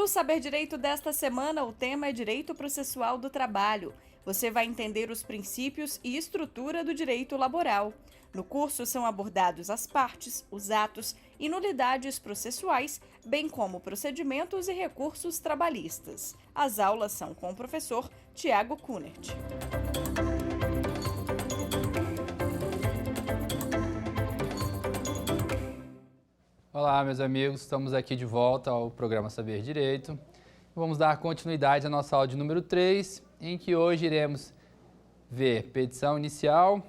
No Saber Direito desta semana, o tema é Direito Processual do Trabalho. Você vai entender os princípios e estrutura do direito laboral. No curso são abordados as partes, os atos e nulidades processuais, bem como procedimentos e recursos trabalhistas. As aulas são com o professor Tiago Kunert. Olá, meus amigos, estamos aqui de volta ao programa Saber Direito. Vamos dar continuidade à nossa aula de número 3, em que hoje iremos ver petição inicial,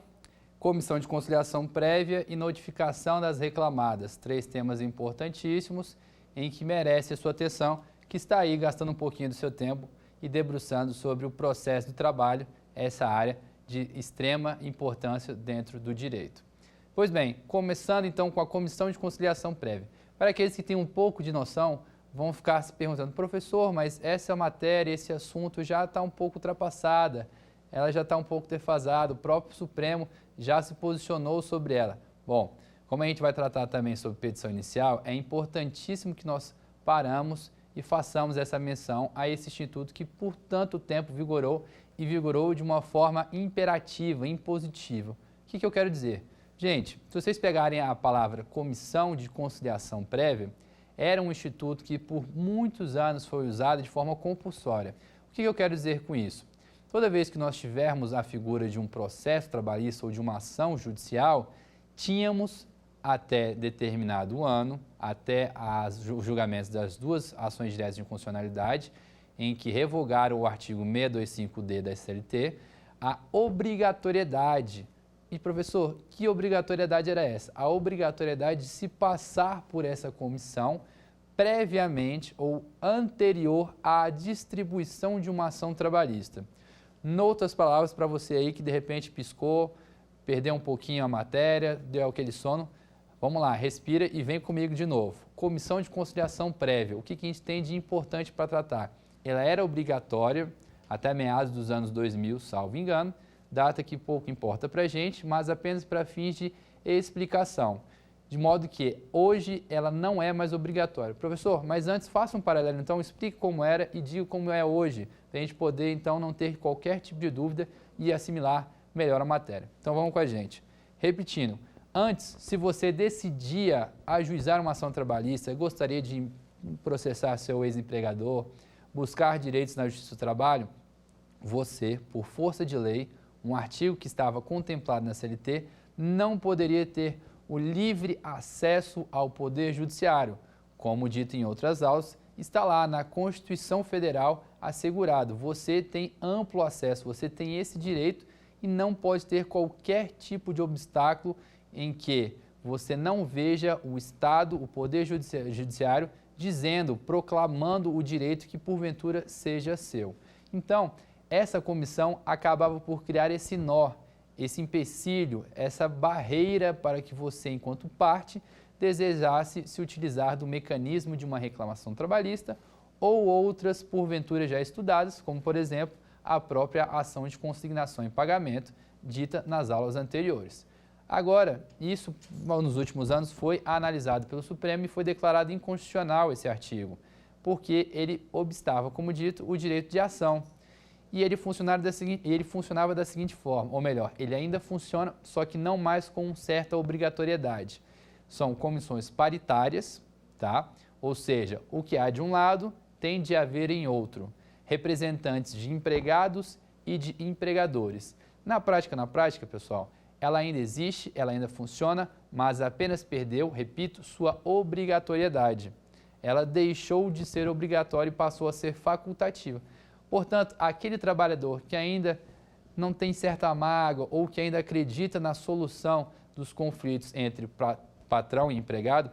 comissão de conciliação prévia e notificação das reclamadas. 3 temas importantíssimos em que merece a sua atenção, que está aí gastando um pouquinho do seu tempo e debruçando sobre o processo do trabalho, essa área de extrema importância dentro do direito. Pois bem, começando então com a comissão de conciliação prévia. Para aqueles que têm um pouco de noção, vão ficar se perguntando, professor, mas essa matéria, esse assunto já está um pouco ultrapassada, ela já está um pouco defasada, o próprio Supremo já se posicionou sobre ela. Bom, como a gente vai tratar também sobre petição inicial, é importantíssimo que nós paramos e façamos essa menção a esse instituto que por tanto tempo vigorou e vigorou de uma forma imperativa, impositiva. O que eu quero dizer? Gente, se vocês pegarem a palavra comissão de conciliação prévia, era um instituto que por muitos anos foi usado de forma compulsória. O que eu quero dizer com isso? Toda vez que nós tivermos a figura de um processo trabalhista ou de uma ação judicial, tínhamos até determinado ano, até os julgamentos das 2 ações diretas de inconstitucionalidade, em que revogaram o artigo 625D da SLT, a obrigatoriedade. E, professor, que obrigatoriedade era essa? A obrigatoriedade de se passar por essa comissão previamente ou anterior à distribuição de uma ação trabalhista. Noutras palavras, para você aí que de repente piscou, perdeu um pouquinho a matéria, deu aquele sono, vamos lá, respira e vem comigo de novo. Comissão de conciliação prévia, o que a gente tem de importante para tratar? Ela era obrigatória até meados dos anos 2000, salvo engano, data que pouco importa para a gente, mas apenas para fins de explicação. De modo que hoje ela não é mais obrigatória. Professor, mas antes faça um paralelo, então explique como era e diga como é hoje, para a gente poder então não ter qualquer tipo de dúvida e assimilar melhor a matéria. Então vamos com a gente. Repetindo, antes, se você decidia ajuizar uma ação trabalhista, gostaria de processar seu ex-empregador, buscar direitos na Justiça do Trabalho, você, por força de lei, um artigo que estava contemplado na CLT, não poderia ter o livre acesso ao Poder Judiciário. Como dito em outras aulas, está lá na Constituição Federal assegurado. Você tem amplo acesso, você tem esse direito e não pode ter qualquer tipo de obstáculo em que você não veja o Estado, o Poder Judiciário, dizendo, proclamando o direito que porventura seja seu. Então, essa comissão acabava por criar esse nó, esse empecilho, essa barreira para que você, enquanto parte, desejasse se utilizar do mecanismo de uma reclamação trabalhista ou outras, porventura, já estudadas, como, por exemplo, a própria ação de consignação em pagamento, dita nas aulas anteriores. Agora, isso, nos últimos anos, foi analisado pelo Supremo e foi declarado inconstitucional esse artigo, porque ele obstava, como dito, o direito de ação. E ele funcionava da seguinte forma, ou melhor, ele ainda funciona, só que não mais com certa obrigatoriedade. São comissões paritárias, tá? Ou seja, o que há de um lado tem de haver em outro. Representantes de empregados e de empregadores. Na prática, pessoal, ela ainda existe, ela ainda funciona, mas apenas perdeu, repito, sua obrigatoriedade. Ela deixou de ser obrigatória e passou a ser facultativa. Portanto, aquele trabalhador que ainda não tem certa mágoa ou que ainda acredita na solução dos conflitos entre patrão e empregado,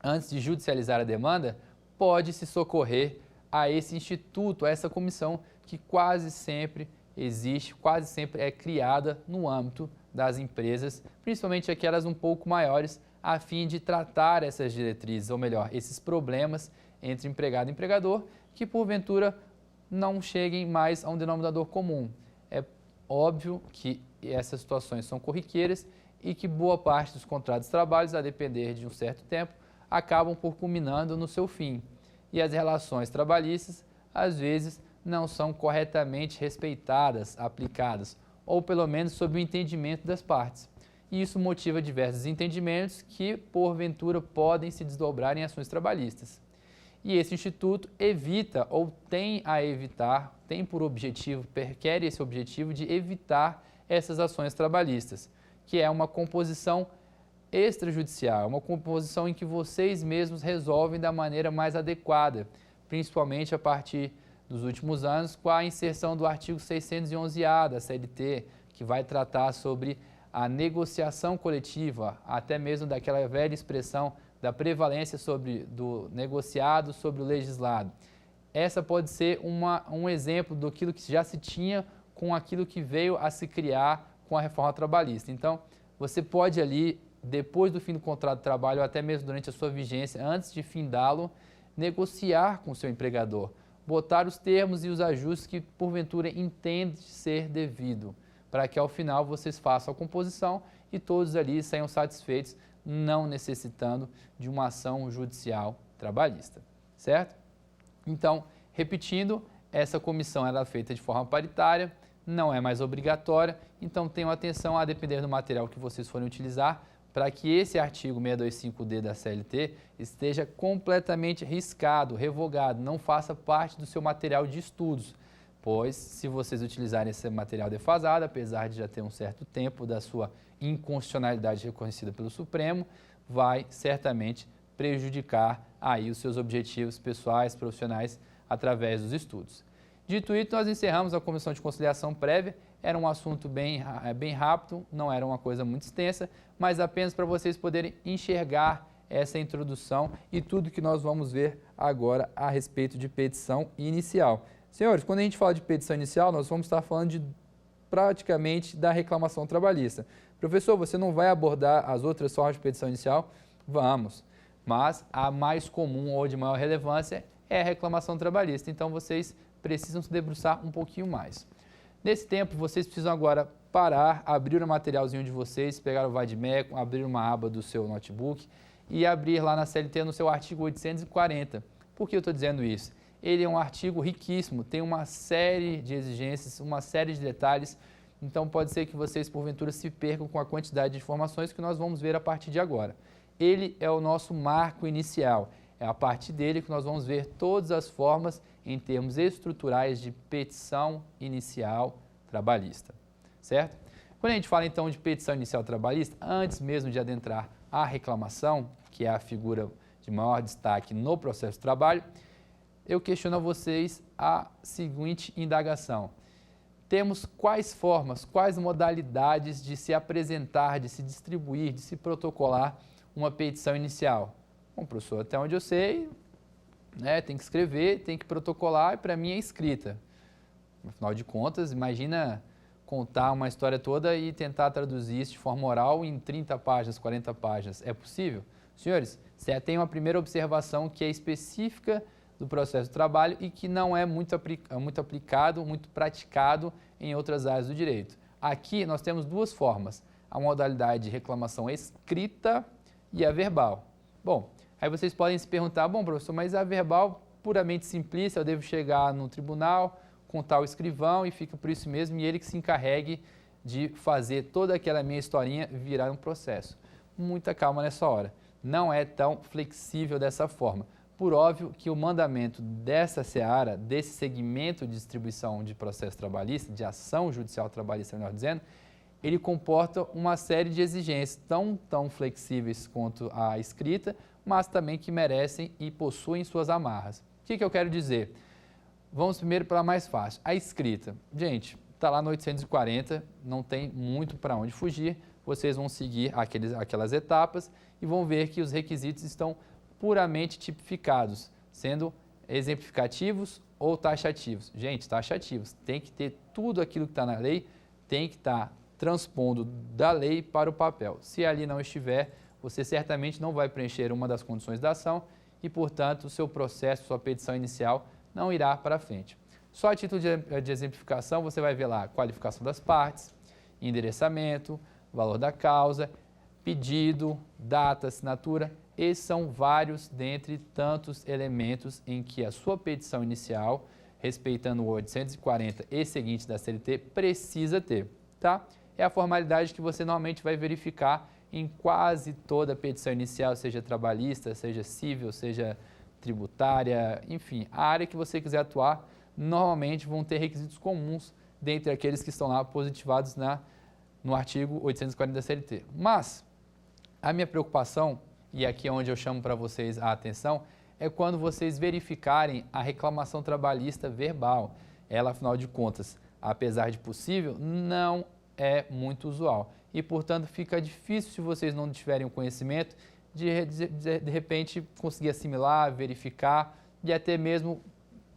antes de judicializar a demanda, pode se socorrer a esse instituto, a essa comissão que quase sempre existe, quase sempre é criada no âmbito das empresas, principalmente aquelas um pouco maiores, a fim de tratar essas diretrizes, ou melhor, esses problemas entre empregado e empregador, que porventura não cheguem mais a um denominador comum. É óbvio que essas situações são corriqueiras e que boa parte dos contratos de trabalho, a depender de um certo tempo, acabam por culminando no seu fim. e as relações trabalhistas, às vezes, não são corretamente respeitadas, aplicadas, ou pelo menos sob o entendimento das partes. E isso motiva diversos entendimentos que, porventura, podem se desdobrar em ações trabalhistas. E esse instituto evita ou tem a evitar, tem por objetivo, quer esse objetivo de evitar essas ações trabalhistas, que é uma composição extrajudicial, uma composição em que vocês mesmos resolvem da maneira mais adequada, principalmente a partir dos últimos anos, com a inserção do artigo 611-A da CLT, que vai tratar sobre a negociação coletiva, até mesmo daquela velha expressão da prevalência do negociado sobre o legislado. Essa pode ser um exemplo daquilo que já se tinha com aquilo que veio a se criar com a reforma trabalhista. Então, você pode ali, depois do fim do contrato de trabalho, ou até mesmo durante a sua vigência, antes de findá-lo, negociar com o seu empregador, botar os termos e os ajustes que, porventura, entende ser devido, para que, ao final, vocês façam a composição e todos ali saiam satisfeitos, não necessitando de uma ação judicial trabalhista, certo? Então, repetindo, essa comissão era feita de forma paritária, não é mais obrigatória, então tenham atenção a depender do material que vocês forem utilizar, para que esse artigo 625D da CLT esteja completamente riscado, revogado, não faça parte do seu material de estudos, pois se vocês utilizarem esse material defasado, apesar de já ter um certo tempo da sua inconstitucionalidade reconhecida pelo Supremo, vai certamente prejudicar aí os seus objetivos pessoais, profissionais, através dos estudos. Dito isso, nós encerramos a comissão de conciliação prévia. Era um assunto bem rápido, não era uma coisa muito extensa, mas apenas para vocês poderem enxergar essa introdução e tudo que nós vamos ver agora a respeito de petição inicial. Senhores, quando a gente fala de petição inicial, nós vamos estar falando praticamente da reclamação trabalhista. Professor, você não vai abordar as outras formas de petição inicial? Vamos, mas a mais comum ou de maior relevância é a reclamação trabalhista, então vocês precisam se debruçar um pouquinho mais. Nesse tempo, vocês precisam agora parar, abrir o materialzinho de vocês, pegar o Vadmecum, abrir uma aba do seu notebook e abrir lá na CLT no seu artigo 840. Por que eu estou dizendo isso? Ele é um artigo riquíssimo, tem uma série de exigências, uma série de detalhes, então pode ser que vocês, porventura, se percam com a quantidade de informações que nós vamos ver a partir de agora. Ele é o nosso marco inicial, é a partir dele que nós vamos ver todas as formas em termos estruturais de petição inicial trabalhista, certo? Quando a gente fala então de petição inicial trabalhista, antes mesmo de adentrar a reclamação, que é a figura de maior destaque no processo de trabalho, eu questiono a vocês a seguinte indagação. Temos quais formas, quais modalidades de se apresentar, de se distribuir, de se protocolar uma petição inicial? Bom, professor, até onde eu sei, tem que escrever, tem que protocolar e para mim é escrita. Afinal de contas, imagina contar uma história toda e tentar traduzir isso de forma oral em 30 páginas, 40 páginas. É possível? Senhores, você tem uma primeira observação que é específica do processo de trabalho e que não é muito aplicado, muito praticado em outras áreas do direito. Aqui nós temos duas formas, a modalidade de reclamação escrita e a verbal. Bom, aí vocês podem se perguntar, bom, professor, mas a verbal puramente simplista, eu devo chegar no tribunal, contar o escrivão e fica por isso mesmo, e ele que se encarregue de fazer toda aquela minha historinha virar um processo. Muita calma nessa hora. Não é tão flexível dessa forma. Por óbvio que o mandamento dessa seara, desse segmento de distribuição de processo trabalhista, de ação judicial trabalhista, melhor dizendo, ele comporta uma série de exigências tão flexíveis quanto a escrita, mas também que merecem e possuem suas amarras. O que eu quero dizer? Vamos primeiro para a mais fácil, a escrita. Gente, está lá no 840, não tem muito para onde fugir, vocês vão seguir aquelas etapas e vão ver que os requisitos estão puramente tipificados, sendo exemplificativos ou taxativos. Gente, taxativos, tem que ter tudo aquilo que está na lei, tem que estar transpondo da lei para o papel. Se ali não estiver, você certamente não vai preencher uma das condições da ação e, portanto, o seu processo, sua petição inicial não irá para frente. Só a título de exemplificação, você vai ver lá qualificação das partes, endereçamento, valor da causa, pedido, data, assinatura. Esses são vários dentre tantos elementos em que a sua petição inicial, respeitando o 840 e seguinte da CLT, precisa ter, tá? É a formalidade que você normalmente vai verificar em quase toda a petição inicial, seja trabalhista, seja civil, seja tributária, enfim, a área que você quiser atuar, normalmente vão ter requisitos comuns dentre aqueles que estão lá positivados no artigo 840 da CLT. Mas a minha preocupação, e aqui é onde eu chamo para vocês a atenção, é quando vocês verificarem a reclamação trabalhista verbal. Ela, afinal de contas, apesar de possível, não é muito usual. E, portanto, fica difícil, se vocês não tiverem o conhecimento, de repente conseguir assimilar, verificar e até mesmo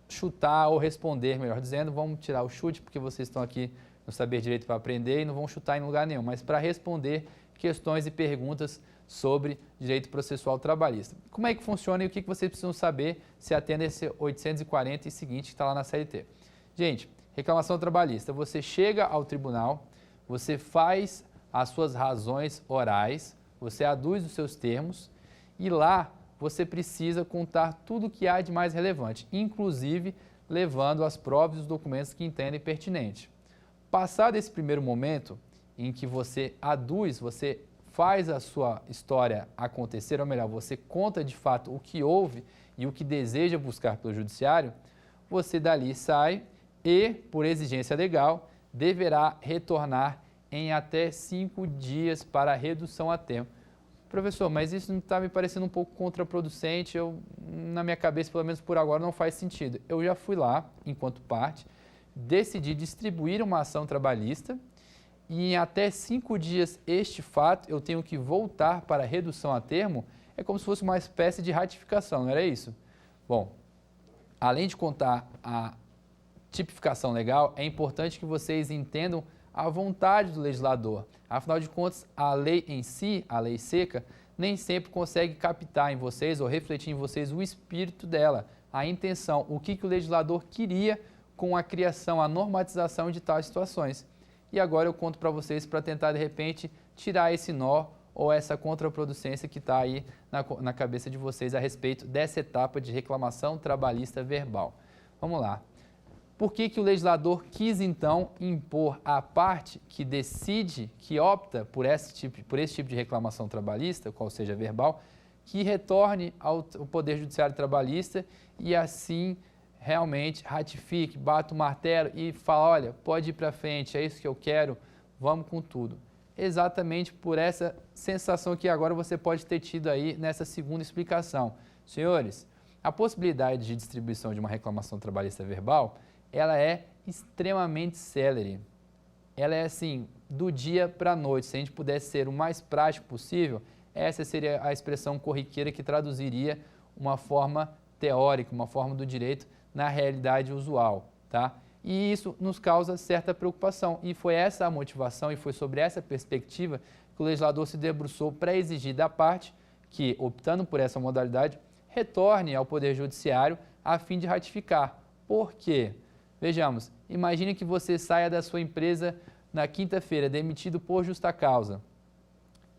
chutar ou responder, melhor dizendo. Vamos tirar o chute, porque vocês estão aqui no Saber Direito para aprender e não vão chutar em lugar nenhum, mas para responder questões e perguntas sobre direito processual trabalhista. Como é que funciona e o que vocês precisam saber se atende a esse 840 e seguinte que está lá na CLT? Gente, reclamação trabalhista. Você chega ao tribunal, você faz as suas razões orais, você aduz os seus termos e lá você precisa contar tudo o que há de mais relevante, inclusive levando as provas e os documentos que entendem pertinente. Passado esse primeiro momento em que você aduz, você faz a sua história acontecer, ou melhor, você conta de fato o que houve e o que deseja buscar pelo judiciário, você dali sai e, por exigência legal, deverá retornar em até 5 dias para a redução a termo. Professor, mas isso não está me parecendo um pouco contraproducente, na minha cabeça, pelo menos por agora, não faz sentido. Eu já fui lá, enquanto parte, decidi distribuir uma ação trabalhista e em até 5 dias este fato eu tenho que voltar para a redução a termo, é como se fosse uma espécie de ratificação, não era isso? Bom, além de contar a tipificação legal, é importante que vocês entendam a vontade do legislador. Afinal de contas, a lei em si, a lei seca, nem sempre consegue captar em vocês ou refletir em vocês o espírito dela, a intenção, o que o legislador queria com a criação, a normatização de tais situações. E agora eu conto para vocês para tentar, de repente, tirar esse nó ou essa contraproducência que está aí na cabeça de vocês a respeito dessa etapa de reclamação trabalhista verbal. Vamos lá. Por que o legislador quis, então, impor à parte que decide, que opta por esse tipo de reclamação trabalhista, qual seja verbal, que retorne ao Poder Judiciário Trabalhista e assim realmente ratifique, bata o martelo e fala, olha, pode ir para frente, é isso que eu quero, vamos com tudo. Exatamente por essa sensação que agora você pode ter tido aí nessa segunda explicação. Senhores, a possibilidade de distribuição de uma reclamação trabalhista verbal, ela é extremamente célere. Ela é assim, do dia para a noite. Se a gente pudesse ser o mais prático possível, essa seria a expressão corriqueira que traduziria uma forma teórica, uma forma do direito na realidade usual, tá? E isso nos causa certa preocupação. E foi essa a motivação e foi sobre essa perspectiva que o legislador se debruçou para exigir da parte que, optando por essa modalidade, retorne ao Poder Judiciário a fim de ratificar. Por quê? Vejamos, imagine que você saia da sua empresa na quinta-feira, demitido por justa causa,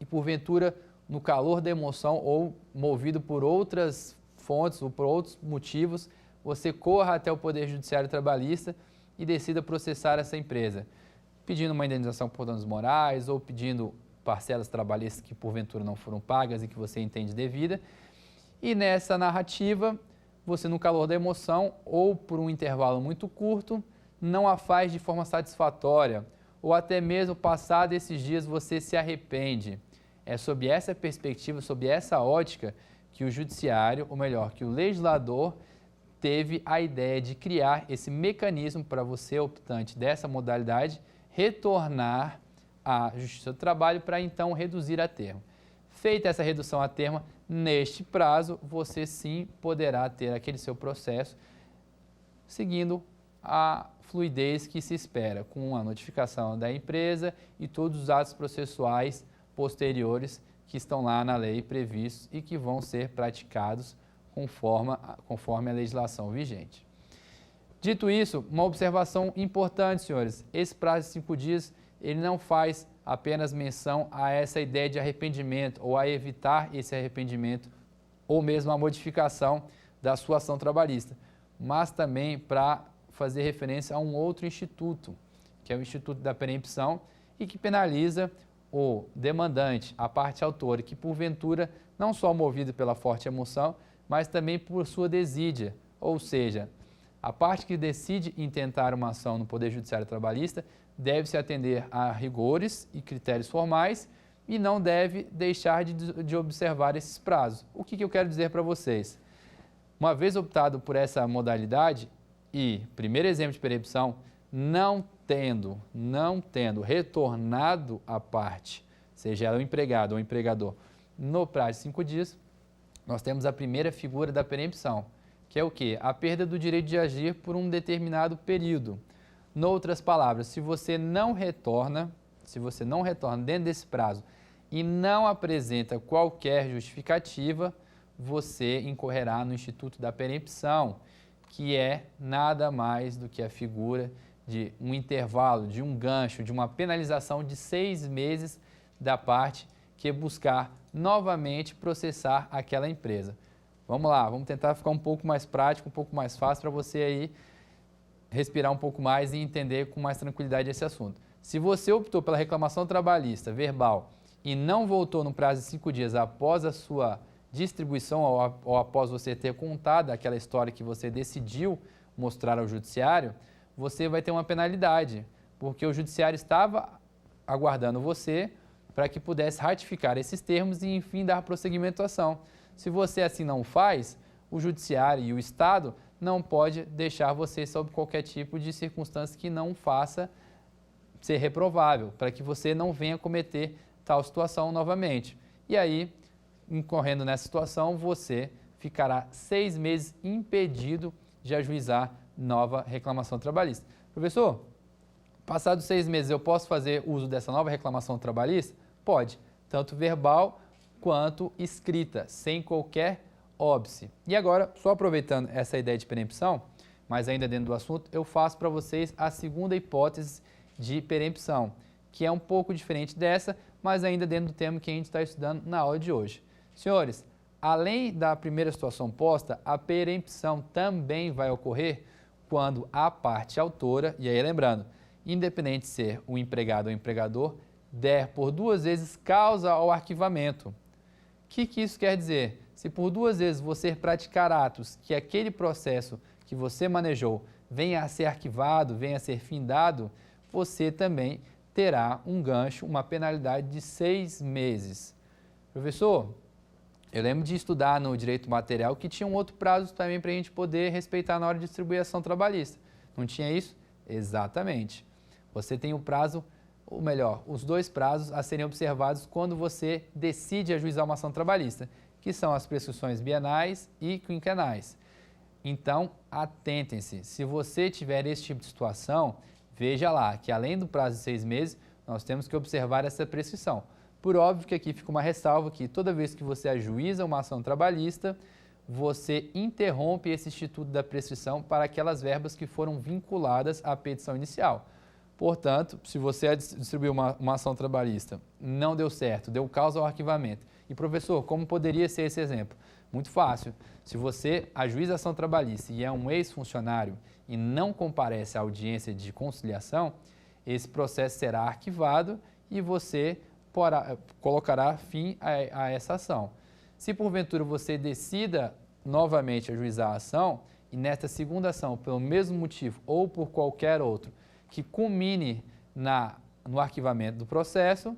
e porventura, no calor da emoção ou movido por outras fontes ou por outros motivos, você corra até o Poder Judiciário Trabalhista e decida processar essa empresa, pedindo uma indenização por danos morais ou pedindo parcelas trabalhistas que porventura não foram pagas e que você entende devida. E nessa narrativa, você no calor da emoção ou por um intervalo muito curto, não a faz de forma satisfatória ou até mesmo passado esses dias você se arrepende. É sob essa perspectiva, sob essa ótica que o judiciário, ou melhor, que o legislador teve a ideia de criar esse mecanismo para você, optante dessa modalidade, retornar à Justiça do Trabalho para então reduzir a termo. Feita essa redução a termo, neste prazo, você sim poderá ter aquele seu processo seguindo a fluidez que se espera, com a notificação da empresa e todos os atos processuais posteriores que estão lá na lei previstos e que vão ser praticados conforme a legislação vigente. Dito isso, uma observação importante, senhores, esse prazo de 5 dias, ele não faz apenas menção a essa ideia de arrependimento ou a evitar esse arrependimento ou mesmo a modificação da sua ação trabalhista, mas também para fazer referência a um outro instituto, que é o Instituto da Perempção, e que penaliza o demandante, a parte autora, que porventura, não só movido pela forte emoção, mas também por sua desídia, ou seja, a parte que decide intentar uma ação no Poder Judiciário Trabalhista deve se atender a rigores e critérios formais e não deve deixar de observar esses prazos. O que eu quero dizer para vocês? Uma vez optado por essa modalidade e, primeiro exemplo de perempção, não tendo retornado a parte, seja ela o empregado ou o empregador, no prazo de 5 dias, nós temos a primeira figura da perempção, que é o quê? A perda do direito de agir por um determinado período. Noutras palavras, se você não retorna dentro desse prazo e não apresenta qualquer justificativa, você incorrerá no Instituto da Perempção, que é nada mais do que a figura de um intervalo, de um gancho, de uma penalização de 6 meses da parte que buscar novamente processar aquela empresa. Vamos lá, vamos tentar ficar um pouco mais prático, um pouco mais fácil para você aí respirar um pouco mais e entender com mais tranquilidade esse assunto. Se você optou pela reclamação trabalhista verbal e não voltou no prazo de 5 dias após a sua distribuição ou após você ter contado aquela história que você decidiu mostrar ao judiciário, você vai ter uma penalidade, porque o judiciário estava aguardando você para que pudesse ratificar esses termos e, enfim, dar prosseguimento à ação. Se você assim não faz, o judiciário e o Estado não pode deixar você sob qualquer tipo de circunstância que não faça ser reprovável, para que você não venha cometer tal situação novamente. E aí, incorrendo nessa situação, você ficará 6 meses impedido de ajuizar nova reclamação trabalhista. Professor, passados 6 meses eu posso fazer uso dessa nova reclamação trabalhista? Pode, tanto verbal quanto escrita, sem qualquer óbice. E agora, só aproveitando essa ideia de perempção, mas ainda dentro do assunto, eu faço para vocês a segunda hipótese de perempção, que é um pouco diferente dessa, mas ainda dentro do tema que a gente está estudando na aula de hoje. Senhores, além da primeira situação posta, a perempção também vai ocorrer quando a parte autora, e aí lembrando, independente de ser o empregado ou o empregador, der por 2 vezes causa ao arquivamento. O que isso quer dizer? Se por 2 vezes você praticar atos que aquele processo que você manejou venha a ser arquivado, venha a ser findado, você também terá um gancho, uma penalidade de 6 meses. Professor, eu lembro de estudar no direito material que tinha um outro prazo também para a gente poder respeitar na hora de distribuir a ação trabalhista. Não tinha isso? Exatamente. Você tem o prazo, ou melhor, os 2 prazos a serem observados quando você decide ajuizar uma ação trabalhista, que são as prescrições bienais e quinquenais. Então, atentem-se. Se você tiver esse tipo de situação, veja lá que além do prazo de 6 meses, nós temos que observar essa prescrição. Por óbvio que aqui fica uma ressalva que toda vez que você ajuiza uma ação trabalhista, você interrompe esse instituto da prescrição para aquelas verbas que foram vinculadas à petição inicial. Portanto, se você distribuiu uma ação trabalhista, não deu certo, deu causa ao arquivamento. E professor, como poderia ser esse exemplo? Muito fácil. Se você ajuiza a ação trabalhista e é um ex-funcionário e não comparece à audiência de conciliação, esse processo será arquivado e você colocará fim a essa ação. Se porventura você decida novamente ajuizar a ação e nesta segunda ação, pelo mesmo motivo ou por qualquer outro, que culmine no arquivamento do processo,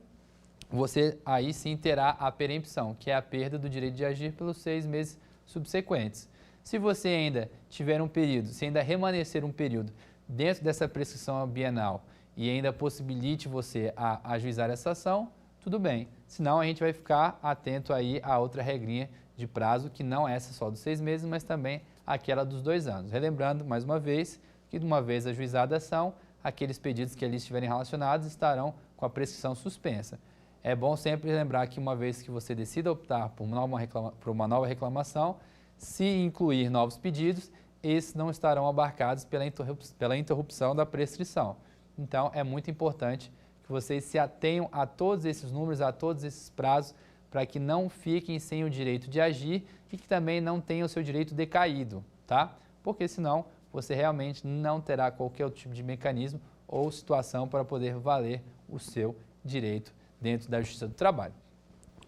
você aí sim terá a perempção, que é a perda do direito de agir pelos 6 meses subsequentes. Se você ainda tiver um período, se ainda remanescer um período dentro dessa prescrição bienal e ainda possibilite você a ajuizar essa ação, tudo bem. Senão a gente vai ficar atento aí a outra regrinha de prazo, que não é essa só dos 6 meses, mas também aquela dos 2 anos. Relembrando, mais uma vez, que de uma vez ajuizada a ação, aqueles pedidos que ali estiverem relacionados estarão com a prescrição suspensa. É bom sempre lembrar que uma vez que você decida optar por uma nova reclamação, se incluir novos pedidos, esses não estarão abarcados pela interrupção da prescrição. Então, é muito importante que que vocês se atenham a todos esses números, a todos esses prazos, para que não fiquem sem o direito de agir e que também não tenham o seu direito decaído, tá? Porque senão você realmente não terá qualquer outro tipo de mecanismo ou situação para poder valer o seu direito dentro da Justiça do Trabalho.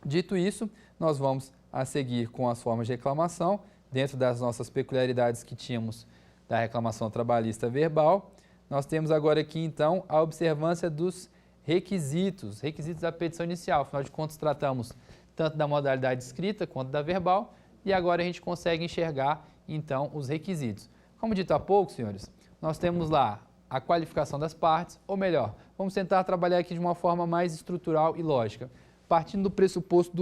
Dito isso, nós vamos a seguir com as formas de reclamação, dentro das nossas peculiaridades que tínhamos da reclamação trabalhista verbal. Nós temos agora aqui, então, a observância dos requisitos da petição inicial. Afinal de contas, tratamos tanto da modalidade escrita quanto da verbal e agora a gente consegue enxergar, então, os requisitos. Como dito há pouco, senhores, nós temos lá a qualificação das partes, ou melhor, vamos tentar trabalhar aqui de uma forma mais estrutural e lógica, partindo do pressuposto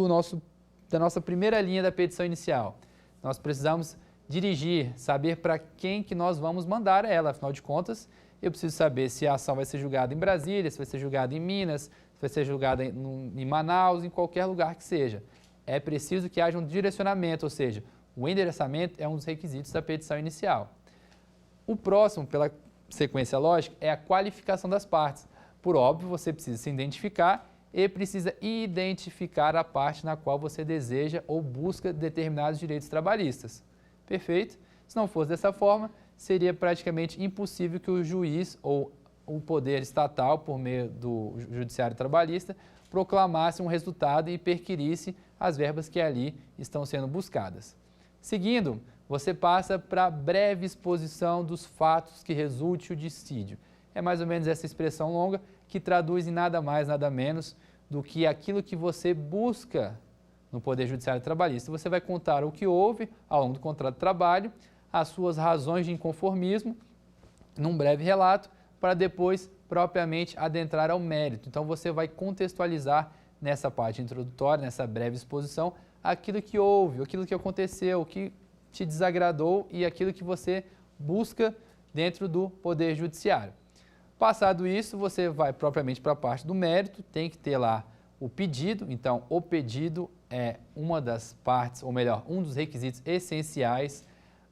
da nossa primeira linha da petição inicial. Nós precisamos dirigir, saber para quem que nós vamos mandar ela, afinal de contas, eu preciso saber se a ação vai ser julgada em Brasília, se vai ser julgada em Minas, se vai ser julgada em Manaus, em qualquer lugar que seja. É preciso que haja um direcionamento, ou seja, o endereçamento é um dos requisitos da petição inicial. O próximo, pela sequência lógica, é a qualificação das partes. Por óbvio, você precisa se identificar e precisa identificar a parte na qual você deseja ou busca determinados direitos trabalhistas. Perfeito? Se não fosse dessa forma, seria praticamente impossível que o juiz ou o poder estatal, por meio do judiciário trabalhista, proclamasse um resultado e perquirisse as verbas que ali estão sendo buscadas. Seguindo, você passa para a breve exposição dos fatos que resulte o dissídio. É mais ou menos essa expressão longa que traduz em nada mais, nada menos do que aquilo que você busca no Poder Judiciário Trabalhista. Você vai contar o que houve ao longo do contrato de trabalho, as suas razões de inconformismo, num breve relato, para depois propriamente adentrar ao mérito. Então você vai contextualizar nessa parte introdutória, nessa breve exposição, aquilo que houve, aquilo que aconteceu, o que te desagradou e aquilo que você busca dentro do Poder Judiciário. Passado isso, você vai propriamente para a parte do mérito, tem que ter lá o pedido. Então, o pedido é uma das partes, ou melhor, um dos requisitos essenciais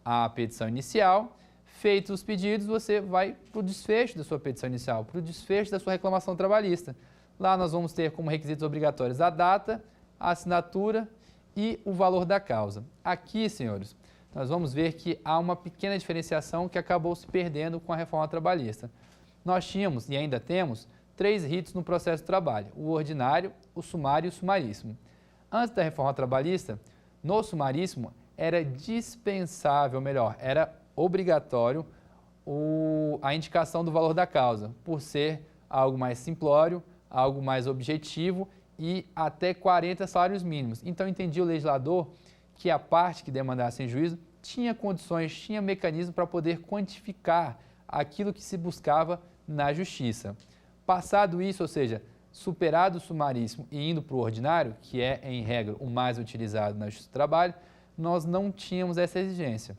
à petição inicial. Feitos os pedidos, você vai para o desfecho da sua petição inicial, para o desfecho da sua reclamação trabalhista. Lá nós vamos ter como requisitos obrigatórios a data, a assinatura e o valor da causa. Aqui, senhores, nós vamos ver que há uma pequena diferenciação que acabou se perdendo com a reforma trabalhista. Nós tínhamos e ainda temos 3 ritos no processo de trabalho: o ordinário, o sumário e o sumaríssimo. Antes da reforma trabalhista, no sumaríssimo era dispensável, melhor, era obrigatório a indicação do valor da causa, por ser algo mais simplório, algo mais objetivo e até 40 salários mínimos. Então entendia o legislador que a parte que demandasse em juízo tinha condições, tinha mecanismo para poder quantificar aquilo que se buscava na justiça. Passado isso, ou seja, superado o sumaríssimo e indo para o ordinário, que é, em regra, o mais utilizado na Justiça do Trabalho, nós não tínhamos essa exigência.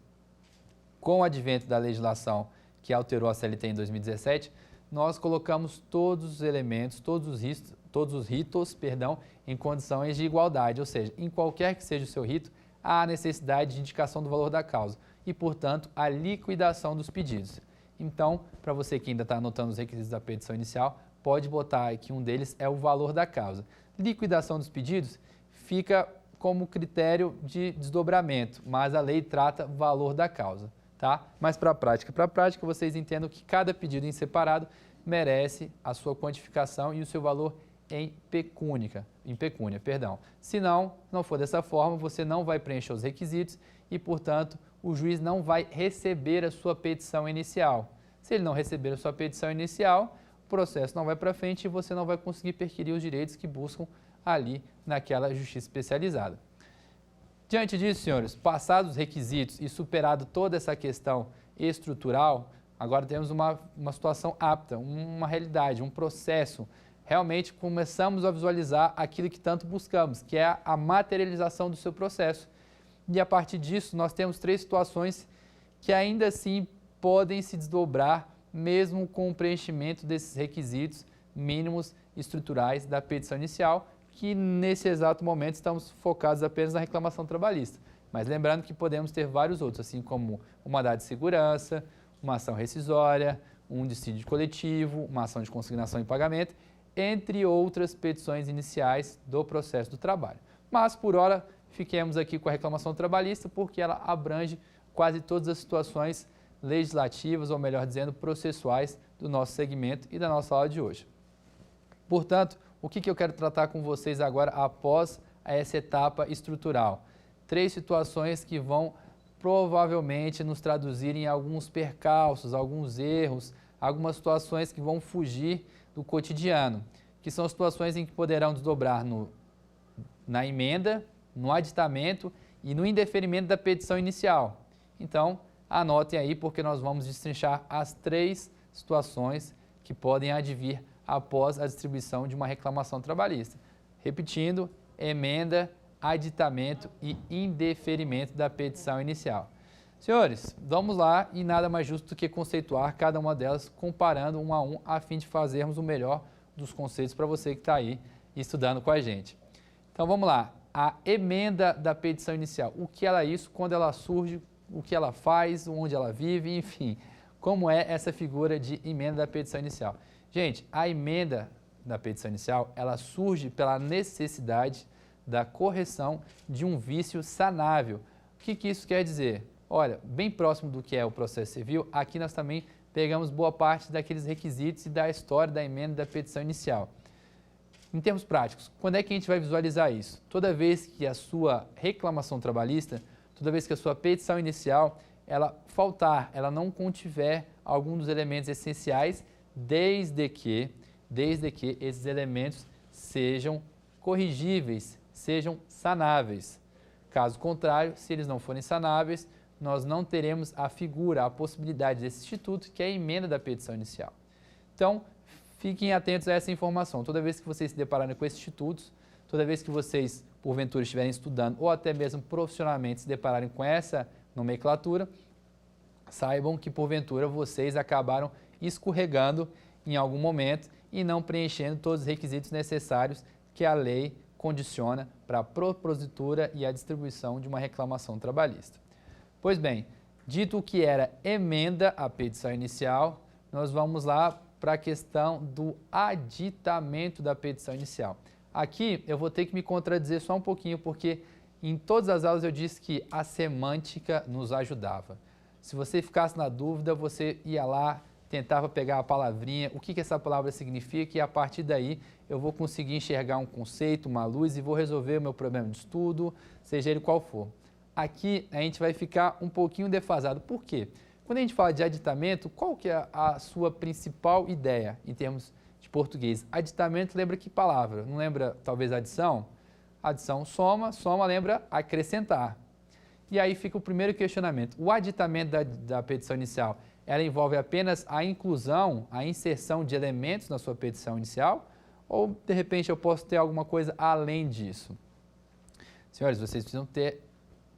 Com o advento da legislação que alterou a CLT em 2017, nós colocamos todos os elementos, todos os ritos, em condições de igualdade, ou seja, em qualquer que seja o seu rito, há a necessidade de indicação do valor da causa e, portanto, a liquidação dos pedidos. Então, para você que ainda está anotando os requisitos da petição inicial, pode botar que um deles é o valor da causa. Liquidação dos pedidos fica como critério de desdobramento, mas a lei trata valor da causa, tá? Mas para a prática, vocês entendam que cada pedido em separado merece a sua quantificação e o seu valor em pecúnia. Se não for dessa forma, você não vai preencher os requisitos e, portanto, o juiz não vai receber a sua petição inicial. Se ele não receber a sua petição inicial, o processo não vai para frente e você não vai conseguir perquirir os direitos que buscam ali naquela justiça especializada. Diante disso, senhores, passados os requisitos e superado toda essa questão estrutural, agora temos uma situação apta, uma realidade, um processo. Realmente começamos a visualizar aquilo que tanto buscamos, que é a materialização do seu processo. E a partir disso, nós temos 3 situações que ainda assim podem se desdobrar, mesmo com o preenchimento desses requisitos mínimos estruturais da petição inicial, que nesse exato momento estamos focados apenas na reclamação trabalhista. Mas lembrando que podemos ter vários outros, assim como uma mandado de segurança, uma ação rescisória, um dissídio coletivo, uma ação de consignação e pagamento, entre outras petições iniciais do processo do trabalho. Mas, por hora, fiquemos aqui com a reclamação trabalhista porque ela abrange quase todas as situações legislativas, ou melhor dizendo, processuais do nosso segmento e da nossa aula de hoje. Portanto, o que eu quero tratar com vocês agora após essa etapa estrutural? 3 situações que vão provavelmente nos traduzir em alguns percalços, alguns erros, algumas situações que vão fugir do cotidiano, que são situações em que poderão desdobrar na emenda, no aditamento e no indeferimento da petição inicial. Então, anotem aí porque nós vamos destrinchar as 3 situações que podem advir após a distribuição de uma reclamação trabalhista. Repetindo, emenda, aditamento e indeferimento da petição inicial. Senhores, vamos lá e nada mais justo do que conceituar cada uma delas comparando um a um a fim de fazermos o melhor dos conceitos para você que está aí estudando com a gente. Então vamos lá, a emenda da petição inicial, o que ela é isso, quando ela surge, o que ela faz, onde ela vive, enfim, como é essa figura de emenda da petição inicial. Gente, a emenda da petição inicial, ela surge pela necessidade da correção de um vício sanável. O que isso quer dizer? Olha, bem próximo do que é o processo civil, aqui nós também pegamos boa parte daqueles requisitos e da história da emenda da petição inicial. Em termos práticos, quando é que a gente vai visualizar isso? Toda vez que a sua reclamação trabalhista, toda vez que a sua petição inicial, ela faltar, ela não contiver algum dos elementos essenciais, desde que esses elementos sejam corrigíveis, sejam sanáveis. Caso contrário, se eles não forem sanáveis, nós não teremos a figura, a possibilidade desse instituto, que é a emenda da petição inicial. Então, fiquem atentos a essa informação. Toda vez que vocês se depararem com esses institutos, toda vez que vocês, porventura, estiverem estudando ou até mesmo profissionalmente se depararem com essa nomenclatura, saibam que, porventura, vocês acabaram escorregando em algum momento e não preenchendo todos os requisitos necessários que a lei condiciona para a propositura e a distribuição de uma reclamação trabalhista. Pois bem, dito o que era emenda à petição inicial, nós vamos lá para a questão do aditamento da petição inicial. Aqui eu vou ter que me contradizer só um pouquinho, porque em todas as aulas eu disse que a semântica nos ajudava. Se você ficasse na dúvida, você ia lá, tentava pegar a palavrinha, o que essa palavra significa, e a partir daí eu vou conseguir enxergar um conceito, uma luz e vou resolver o meu problema de estudo, seja ele qual for. Aqui a gente vai ficar um pouquinho defasado. Por quê? Quando a gente fala de aditamento, qual que é a sua principal ideia em termos de português? Aditamento lembra que palavra? Não lembra talvez adição? Adição, soma, soma lembra acrescentar. E aí fica o primeiro questionamento. O aditamento da petição inicial, ela envolve apenas a inclusão, a inserção de elementos na sua petição inicial? Ou, de repente, eu posso ter alguma coisa além disso? Senhores, vocês precisam ter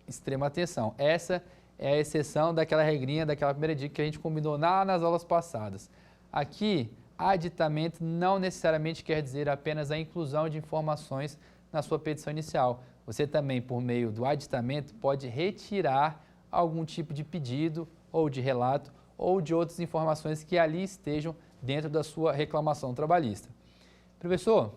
extrema atenção. Essa é a exceção daquela regrinha, daquela primeira dica que a gente combinou lá nas aulas passadas. Aqui, aditamento não necessariamente quer dizer apenas a inclusão de informações na sua petição inicial. Você também, por meio do aditamento, pode retirar algum tipo de pedido ou de relato ou de outras informações que ali estejam dentro da sua reclamação trabalhista. Professor,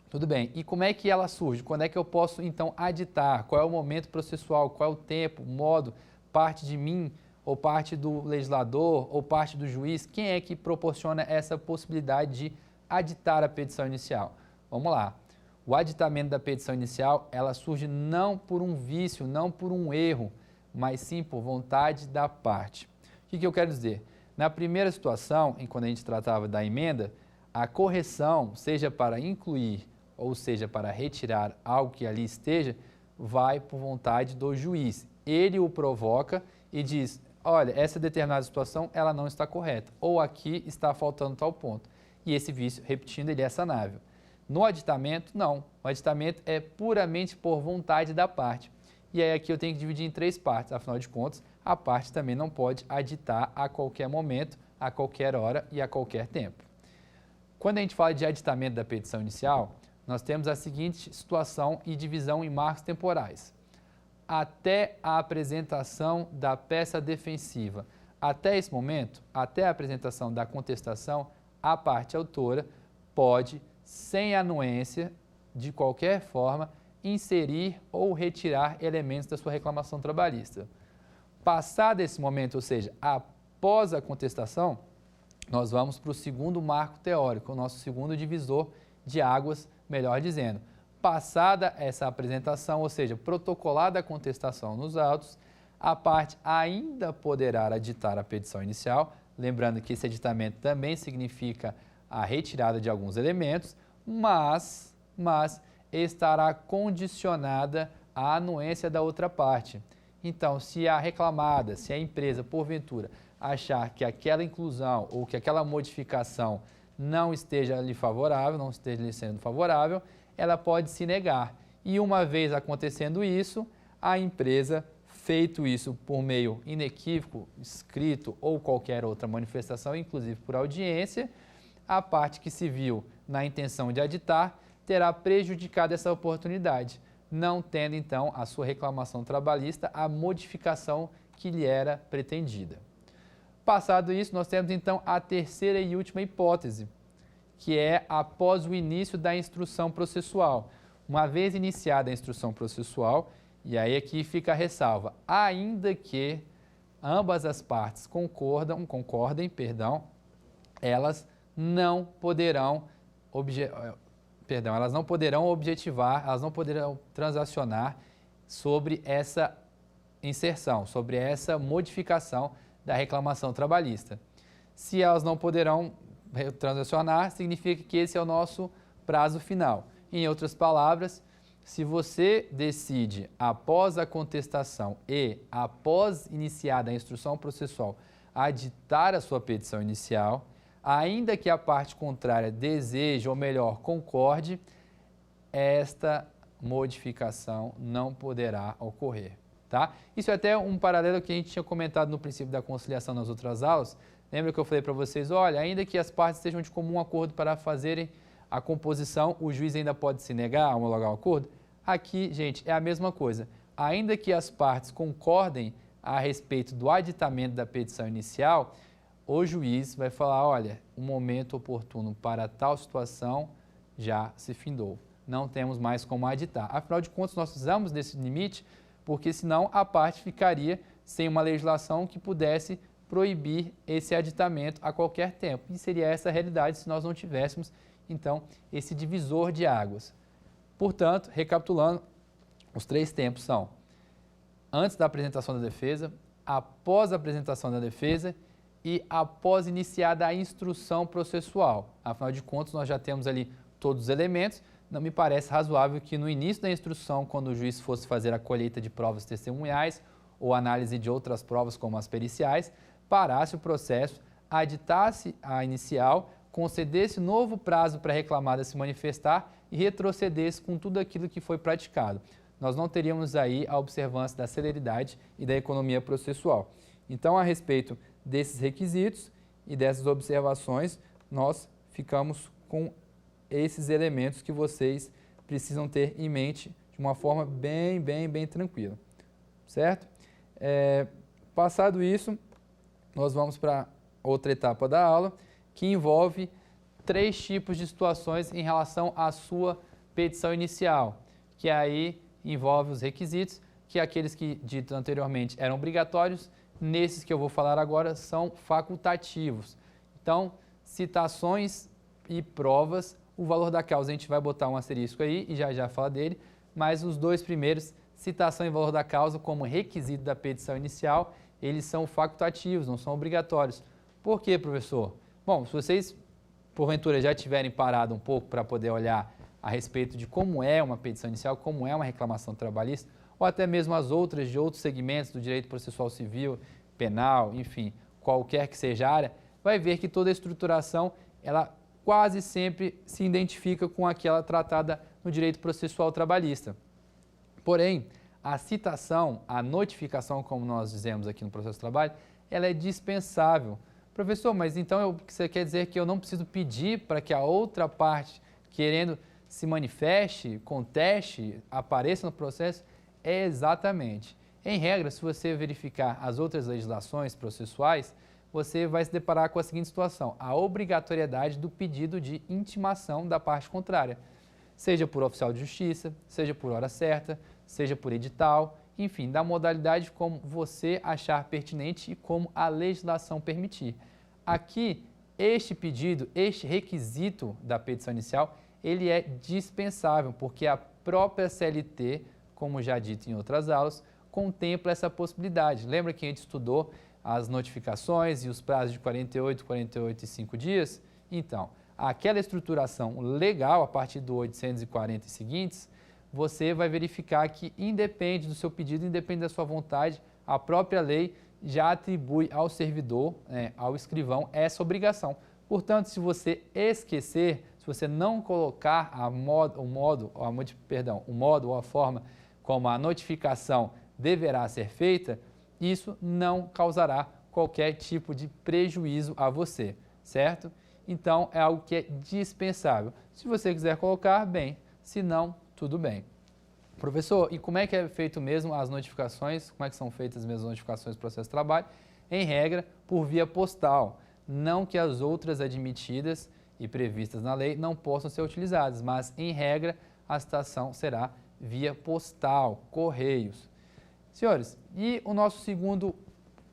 tudo bem. E como é que ela surge? Quando é que eu posso, então, aditar? Qual é o momento processual? Qual é o tempo, modo, parte de mim, ou parte do legislador, ou parte do juiz? Quem é que proporciona essa possibilidade de aditar a petição inicial? Vamos lá. O aditamento da petição inicial, ela surge não por um vício, não por um erro, mas sim por vontade da parte. O que eu quero dizer? Na primeira situação, quando a gente tratava da emenda, a correção, seja para incluir ou seja para retirar algo que ali esteja, vai por vontade do juiz. Ele o provoca e diz, olha, essa determinada situação ela não está correta, ou aqui está faltando tal ponto. E esse vício, repetindo, ele é sanável. No aditamento, não. O aditamento é puramente por vontade da parte. E aí aqui eu tenho que dividir em 3 partes, afinal de contas, a parte também não pode aditar a qualquer momento, a qualquer hora e a qualquer tempo. Quando a gente fala de aditamento da petição inicial, nós temos a seguinte situação e divisão em marcos temporais. Até a apresentação da peça defensiva. Até esse momento, até a apresentação da contestação, a parte autora pode, sem anuência, de qualquer forma, inserir ou retirar elementos da sua reclamação trabalhista. Passado esse momento, ou seja, após a contestação, nós vamos para o segundo marco teórico, o nosso segundo divisor de águas, melhor dizendo. Passada essa apresentação, ou seja, protocolada a contestação nos autos, a parte ainda poderá aditar a petição inicial, lembrando que esse aditamento também significa a retirada de alguns elementos, mas estará condicionada à anuência da outra parte. Então, se a reclamada, se a empresa, porventura, achar que aquela inclusão ou que aquela modificação não esteja lhe favorável, não esteja lhe sendo favorável, ela pode se negar. E uma vez acontecendo isso, a empresa, feito isso por meio inequívoco, escrito ou qualquer outra manifestação, inclusive por audiência, a parte que se viu na intenção de aditar terá prejudicado essa oportunidade, não tendo então a sua reclamação trabalhista a modificação que lhe era pretendida. Passado isso, nós temos então a terceira e última hipótese, que é após o início da instrução processual. Uma vez iniciada a instrução processual, e aí aqui fica a ressalva, ainda que ambas as partes concordem, elas não poderão objetivar, elas não poderão transacionar sobre essa inserção, sobre essa modificação da reclamação trabalhista. Se elas não poderão transacionar, significa que esse é o nosso prazo final. Em outras palavras, se você decide, após a contestação e após iniciada a instrução processual, aditar a sua petição inicial, ainda que a parte contrária deseje, ou melhor, concorde, esta modificação não poderá ocorrer. Tá? Isso é até um paralelo que a gente tinha comentado no princípio da conciliação nas outras aulas. Lembra que eu falei para vocês, olha, ainda que as partes estejam de comum acordo para fazerem a composição, o juiz ainda pode se negar a homologar o acordo? Aqui, gente, é a mesma coisa. Ainda que as partes concordem a respeito do aditamento da petição inicial, o juiz vai falar, olha, o momento oportuno para tal situação já se findou. Não temos mais como aditar. Afinal de contas, nós precisamos desse limite, porque senão a parte ficaria sem uma legislação que pudesse proibir esse aditamento a qualquer tempo. E seria essa a realidade se nós não tivéssemos, então, esse divisor de águas. Portanto, recapitulando, os três tempos são antes da apresentação da defesa, após a apresentação da defesa e após iniciada a instrução processual. Afinal de contas, nós já temos ali todos os elementos. Não me parece razoável que no início da instrução, quando o juiz fosse fazer a colheita de provas testemunhais ou análise de outras provas como as periciais, parasse o processo, aditasse a inicial, concedesse novo prazo para a reclamada se manifestar e retrocedesse com tudo aquilo que foi praticado. Nós não teríamos aí a observância da celeridade e da economia processual. Então, a respeito desses requisitos e dessas observações, nós ficamos com esses elementos que vocês precisam ter em mente de uma forma bem tranquila, certo? Passado isso, nós vamos para outra etapa da aula, que envolve 3 tipos de situações em relação à sua petição inicial, que aí envolve os requisitos, que aqueles que dito anteriormente eram obrigatórios, nesses que eu vou falar agora são facultativos. Então, citações e provas, o valor da causa a gente vai botar um asterisco aí e já fala dele, mas os 2 primeiros, citação e valor da causa como requisito da petição inicial, eles são facultativos, não são obrigatórios. Por quê, professor? Bom, se vocês, porventura, já tiverem parado um pouco para poder olhar a respeito de como é uma petição inicial, como é uma reclamação trabalhista, ou até mesmo as outras de outros segmentos do direito processual civil, penal, enfim, qualquer que seja a área, vai ver que toda a estruturação, ela quase sempre se identifica com aquela tratada no direito processual trabalhista. Porém, a citação, a notificação, como nós dizemos aqui no processo de trabalho, ela é dispensável. Professor, mas então você quer dizer que eu não preciso pedir para que a outra parte, querendo se manifeste, conteste, apareça no processo? Exatamente. Em regra, se você verificar as outras legislações processuais, você vai se deparar com a seguinte situação: a obrigatoriedade do pedido de intimação da parte contrária, seja por oficial de justiça, seja por hora certa, seja por edital, enfim, da modalidade como você achar pertinente e como a legislação permitir. Aqui, este pedido, este requisito da petição inicial, ele é dispensável, porque a própria CLT, como já dito em outras aulas, contempla essa possibilidade. Lembra que a gente estudou as notificações e os prazos de 48, 48 e 5 dias? Então, aquela estruturação legal, a partir do 840 e seguintes, você vai verificar que independe do seu pedido, independe da sua vontade, a própria lei já atribui ao servidor, ao escrivão, essa obrigação. Portanto, se você esquecer, se você não colocar o modo ou a forma como a notificação deverá ser feita, isso não causará qualquer tipo de prejuízo a você, certo? Então, é algo que é dispensável. Se você quiser colocar, bem, se não, tudo bem. Professor, e como é que é feito mesmo as notificações? Como é que são feitas mesmo as notificações do processo de trabalho? Em regra, por via postal. Não que as outras admitidas e previstas na lei não possam ser utilizadas, mas, em regra, a citação será via postal, correios. Senhores, e o nosso segundo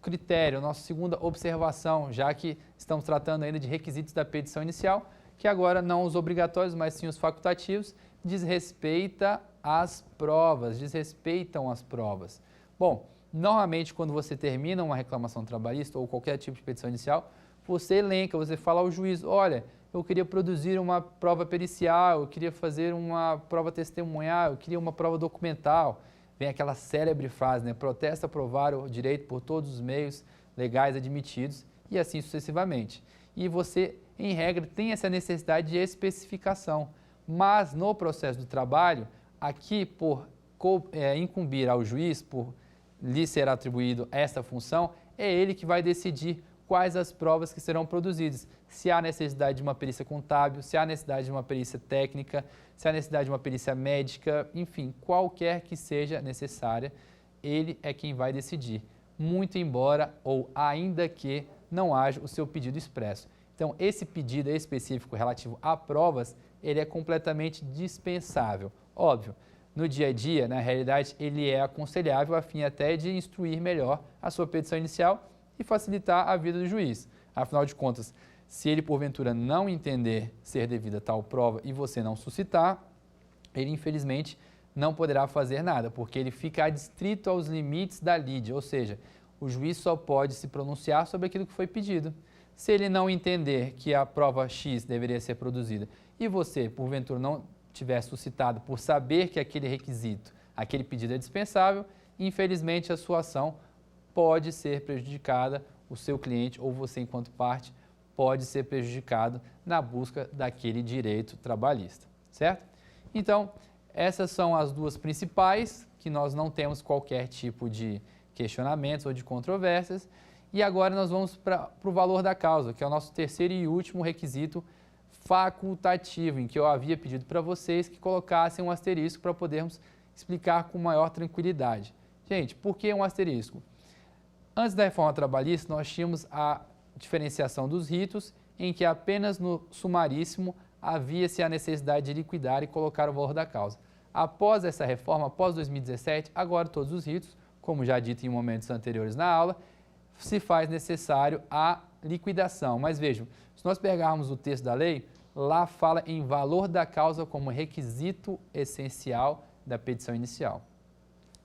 critério, a nossa segunda observação, já que estamos tratando ainda de requisitos da petição inicial, que agora não os obrigatórios, mas sim os facultativos, diz respeita às provas, desrespeitam as provas. Bom, normalmente quando você termina uma reclamação trabalhista ou qualquer tipo de petição inicial, você elenca, você fala ao juiz, olha, eu queria produzir uma prova pericial, eu queria fazer uma prova testemunhal, eu queria uma prova documental. Vem aquela célebre frase, né? Protesta provar o direito por todos os meios legais admitidos e assim sucessivamente. E você, em regra, tem essa necessidade de especificação. Mas no processo do trabalho, aqui por incumbir ao juiz, por lhe ser atribuído esta função, é ele que vai decidir quais as provas que serão produzidas. Se há necessidade de uma perícia contábil, se há necessidade de uma perícia técnica, se há necessidade de uma perícia médica, enfim, qualquer que seja necessária, ele é quem vai decidir. Muito embora ou ainda que não haja o seu pedido expresso. Então, esse pedido específico relativo a provas, ele é completamente dispensável. Óbvio, no dia a dia, na realidade, ele é aconselhável a fim até de instruir melhor a sua petição inicial e facilitar a vida do juiz. Afinal de contas, se ele porventura não entender ser devida tal prova e você não suscitar, ele infelizmente não poderá fazer nada, porque ele fica adstrito aos limites da lide, ou seja, o juiz só pode se pronunciar sobre aquilo que foi pedido. Se ele não entender que a prova X deveria ser produzida e você, porventura, não tiver suscitado por saber que aquele requisito, aquele pedido é dispensável, infelizmente a sua ação pode ser prejudicada, o seu cliente ou você, enquanto parte, pode ser prejudicado na busca daquele direito trabalhista, certo? Então, essas são as duas principais, que nós não temos qualquer tipo de questionamentos ou de controvérsias. E agora nós vamos para o valor da causa, que é o nosso terceiro e último requisito facultativo, em que eu havia pedido para vocês que colocassem um asterisco para podermos explicar com maior tranquilidade. Gente, por que um asterisco? Antes da reforma trabalhista, nós tínhamos a diferenciação dos ritos, em que apenas no sumaríssimo havia-se a necessidade de liquidar e colocar o valor da causa. Após essa reforma, após 2017, agora todos os ritos, como já dito em momentos anteriores na aula, se faz necessário a liquidação. Mas vejam, se nós pegarmos o texto da lei, lá fala em valor da causa como requisito essencial da petição inicial.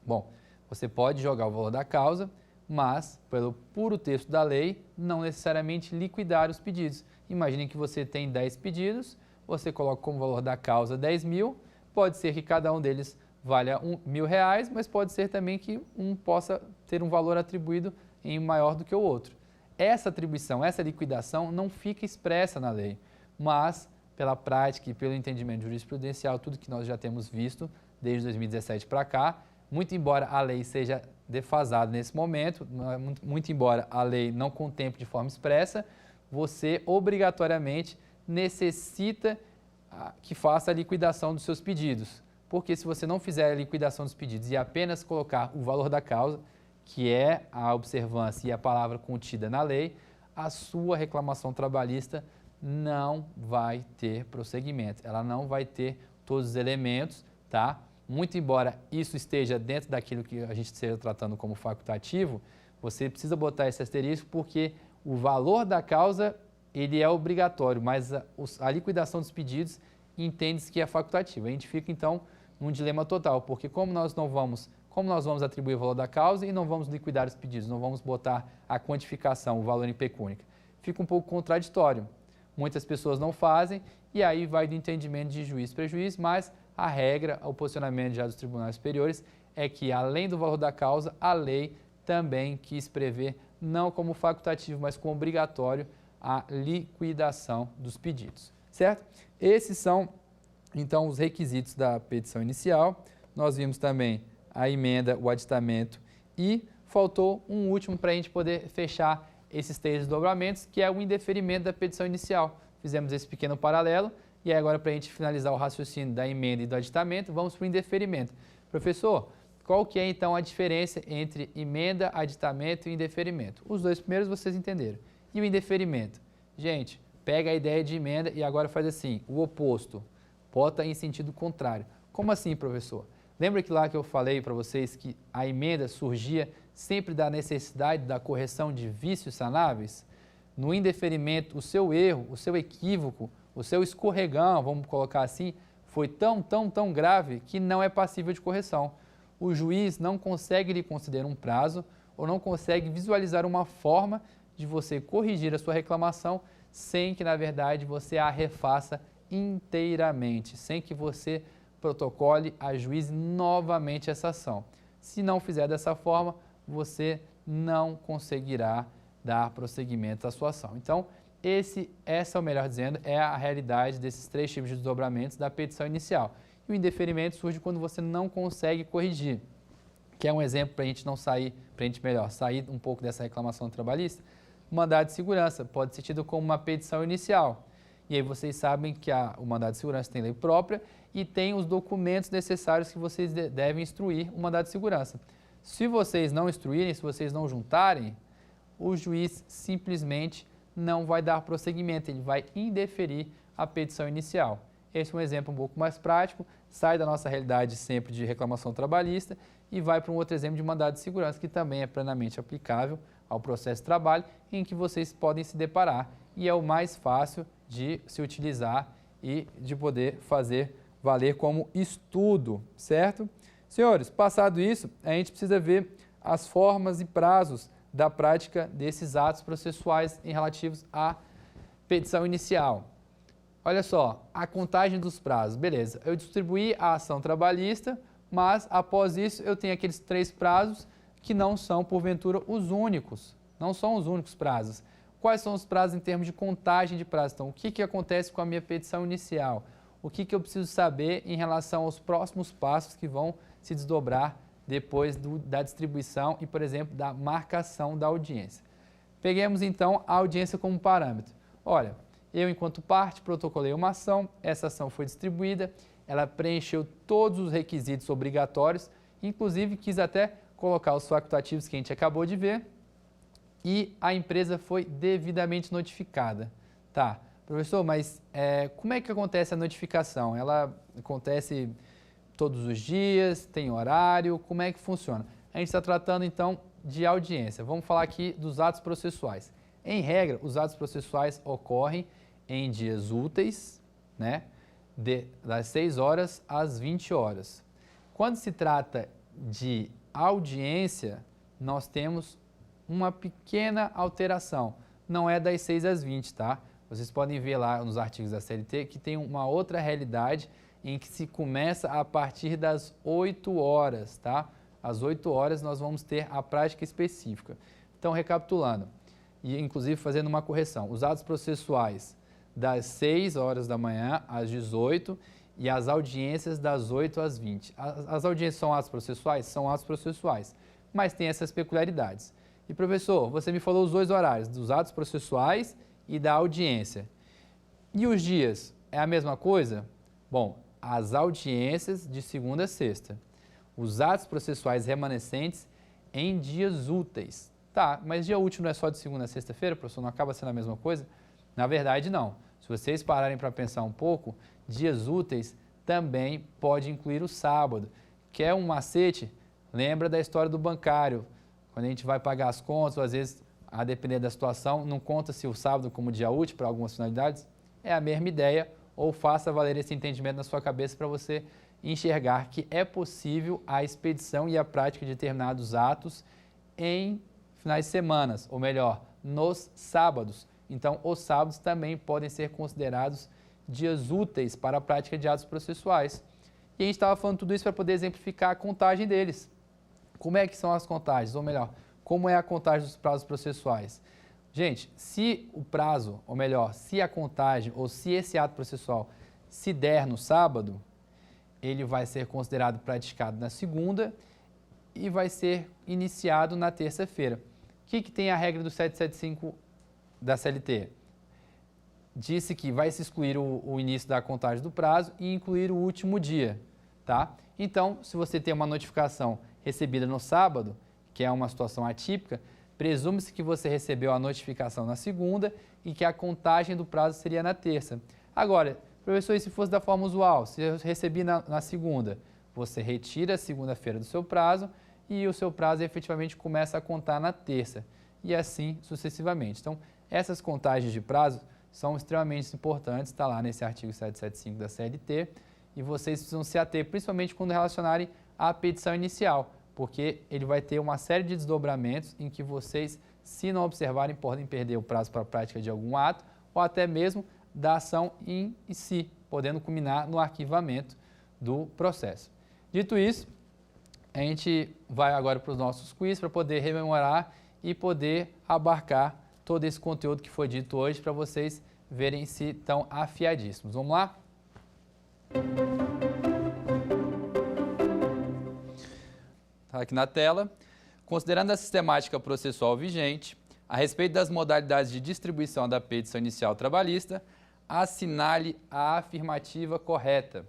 Bom, você pode jogar o valor da causa, mas, pelo puro texto da lei, não necessariamente liquidar os pedidos. Imaginem que você tem 10 pedidos, você coloca como valor da causa 10 mil, pode ser que cada um deles valha R$1.000, mas pode ser também que um possa ter um valor atribuído em maior do que o outro. Essa atribuição, essa liquidação não fica expressa na lei, mas pela prática e pelo entendimento jurisprudencial, tudo que nós já temos visto desde 2017 para cá, muito embora a lei seja defasada nesse momento, muito embora a lei não contemple de forma expressa, você obrigatoriamente necessita que faça a liquidação dos seus pedidos. Porque se você não fizer a liquidação dos pedidos e apenas colocar o valor da causa, que é a observância e a palavra contida na lei, a sua reclamação trabalhista não vai ter prosseguimento, ela não vai ter todos os elementos, tá? Muito embora isso esteja dentro daquilo que a gente esteja tratando como facultativo, você precisa botar esse asterisco porque o valor da causa ele é obrigatório, mas a liquidação dos pedidos entende-se que é facultativa. A gente fica então num dilema total, porque como nós vamos atribuir o valor da causa e não vamos liquidar os pedidos, não vamos botar a quantificação, o valor em pecúnica. Fica um pouco contraditório. Muitas pessoas não fazem e aí vai do entendimento de juiz para juiz, mas a regra, o posicionamento já dos tribunais superiores é que, além do valor da causa, a lei também quis prever, não como facultativo, mas como obrigatório, a liquidação dos pedidos, certo? Esses são, então, os requisitos da petição inicial. Nós vimos também a emenda, o aditamento e faltou um último para a gente poder fechar esses 3 desdobramentos, que é o indeferimento da petição inicial. Fizemos esse pequeno paralelo e agora para a gente finalizar o raciocínio da emenda e do aditamento, vamos para o indeferimento. Professor, qual que é então a diferença entre emenda, aditamento e indeferimento? Os 2 primeiros vocês entenderam. E o indeferimento? Gente, pega a ideia de emenda e agora faz assim, o oposto, bota em sentido contrário. Como assim, professor? Lembra que lá que eu falei para vocês que a emenda surgia sempre da necessidade da correção de vícios sanáveis? No indeferimento, o seu erro, o seu equívoco, o seu escorregão, vamos colocar assim, foi tão grave que não é passível de correção. O juiz não consegue lhe conceder um prazo ou não consegue visualizar uma forma de você corrigir a sua reclamação sem que, na verdade, você a refaça inteiramente, sem que você protocole a juiz novamente essa ação. Se não fizer dessa forma, você não conseguirá dar prosseguimento à sua ação. Então, essa, ou melhor dizendo, é a realidade desses 3 tipos de desdobramentos da petição inicial. E o indeferimento surge quando você não consegue corrigir, que é um exemplo para a gente não sair, sair um pouco dessa reclamação trabalhista. O mandado de segurança pode ser tido como uma petição inicial. E aí vocês sabem que o mandado de segurança tem lei própria e tem os documentos necessários que vocês devem instruir o mandado de segurança. Se vocês não instruírem, se vocês não juntarem, o juiz simplesmente não vai dar prosseguimento, ele vai indeferir a petição inicial. Esse é um exemplo um pouco mais prático, sai da nossa realidade sempre de reclamação trabalhista e vai para um outro exemplo de mandado de segurança, que também é plenamente aplicável ao processo de trabalho, em que vocês podem se deparar e é o mais fácil de se utilizar e de poder fazer valer como estudo, certo? Senhores, passado isso, a gente precisa ver as formas e prazos da prática desses atos processuais em relativos à petição inicial. Olha só, a contagem dos prazos. Beleza, eu distribuí a ação trabalhista, mas após isso eu tenho aqueles 3 prazos que não são, porventura, os únicos. Não são os únicos prazos. Quais são os prazos em termos de contagem de prazos? Então, o que acontece com a minha petição inicial? O que eu preciso saber em relação aos próximos passos que vão se desdobrar depois da distribuição e, por exemplo, da marcação da audiência? Peguemos, então, a audiência como parâmetro. Olha, eu, enquanto parte, protocolei uma ação, essa ação foi distribuída, ela preencheu todos os requisitos obrigatórios, inclusive quis até colocar os facultativos que a gente acabou de ver, e a empresa foi devidamente notificada. Tá, professor, mas como é que acontece a notificação? Ela acontece todos os dias, tem horário, como é que funciona? A gente está tratando então de audiência. Vamos falar aqui dos atos processuais. Em regra, os atos processuais ocorrem em dias úteis, né, das 6 horas às 20 horas. Quando se trata de audiência, nós temos uma pequena alteração. Não é das 6 às 20, tá? Vocês podem ver lá nos artigos da CLT que tem uma outra realidade em que se começa a partir das 8 horas, tá? Às 8 horas nós vamos ter a prática específica. Então, recapitulando, e inclusive fazendo uma correção, os atos processuais das 6 horas da manhã às 18 e as audiências das 8 às 20. As audiências são atos processuais? São atos processuais, mas tem essas peculiaridades. E, professor, você me falou os 2 horários, dos atos processuais e da audiência. E os dias? É a mesma coisa? Bom, as audiências de segunda a sexta. Os atos processuais remanescentes em dias úteis, Tá, mas dia útil não é só de segunda a sexta-feira, professor? Não acaba sendo a mesma coisa? Na verdade, não. Se vocês pararem para pensar um pouco, dias úteis também pode incluir o sábado. Quer um macete? Lembra da história do bancário. Quando a gente vai pagar as contas, ou às vezes, a depender da situação, não conta-se o sábado como dia útil para algumas finalidades? É a mesma ideia, ou faça valer esse entendimento na sua cabeça para você enxergar que é possível a expedição e a prática de determinados atos em finais de semana, ou melhor, nos sábados. Então, os sábados também podem ser considerados dias úteis para a prática de atos processuais. E a gente estava falando tudo isso para poder exemplificar a contagem deles. Como é que são as contagens? Ou melhor, como é a contagem dos prazos processuais? Gente, se o prazo, ou melhor, se a contagem ou se esse ato processual se der no sábado, ele vai ser considerado praticado na segunda e vai ser iniciado na terça-feira. O que tem a regra do 775 da CLT? Disse que vai se excluir o início da contagem do prazo e incluir o último dia, tá? Então, se você tem uma notificação recebida no sábado, que é uma situação atípica, presume-se que você recebeu a notificação na segunda e que a contagem do prazo seria na terça. Agora, professor, e se fosse da forma usual? Se eu recebi na segunda, você retira a segunda-feira do seu prazo e o seu prazo efetivamente começa a contar na terça. E assim sucessivamente. Então, essas contagens de prazo são extremamente importantes, está lá nesse artigo 775 da CLT, e vocês precisam se ater, principalmente quando relacionarem à petição inicial, porque ele vai ter uma série de desdobramentos em que vocês, se não observarem, podem perder o prazo para a prática de algum ato ou até mesmo da ação em si, podendo culminar no arquivamento do processo. Dito isso, a gente vai agora para os nossos quiz para poder rememorar e poder abarcar todo esse conteúdo que foi dito hoje para vocês verem se estão afiadíssimos. Vamos lá? Está aqui na tela. Considerando a sistemática processual vigente, a respeito das modalidades de distribuição da petição inicial trabalhista, assinale a afirmativa correta.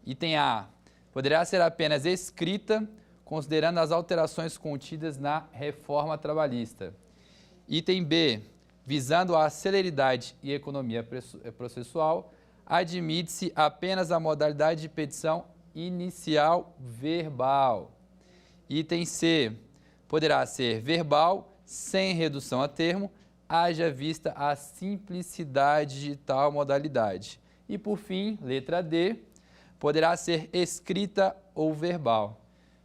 Item A. Poderá ser apenas escrita, considerando as alterações contidas na reforma trabalhista. Item B. Visando a celeridade e economia processual, admite-se apenas a modalidade de petição inicial verbal. Item C. Poderá ser verbal, sem redução a termo, haja vista a simplicidade de tal modalidade. E, por fim, letra D. Poderá ser escrita ou verbal.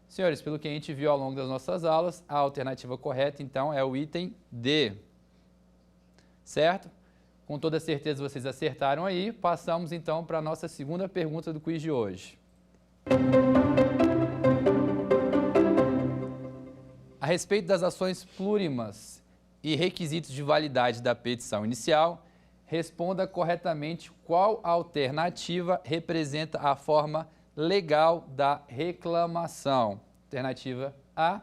Senhores, pelo que a gente viu ao longo das nossas aulas, a alternativa correta, então, é o item D. Certo? Com toda certeza vocês acertaram aí. Passamos, então, para a nossa segunda pergunta do quiz de hoje. A respeito das ações plurimas e requisitos de validade da petição inicial, responda corretamente qual alternativa representa a forma legal da reclamação. Alternativa A.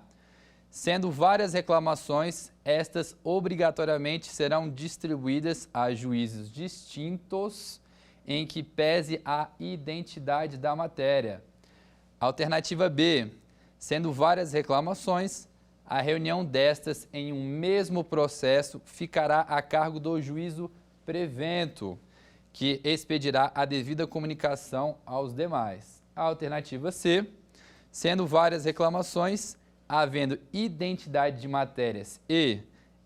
Sendo várias reclamações, estas obrigatoriamente serão distribuídas a juízos distintos em que pese a identidade da matéria. Alternativa B. Sendo várias reclamações, a reunião destas em um mesmo processo ficará a cargo do juízo prevento, que expedirá a devida comunicação aos demais. A alternativa C. Sendo várias reclamações, havendo identidade de matérias e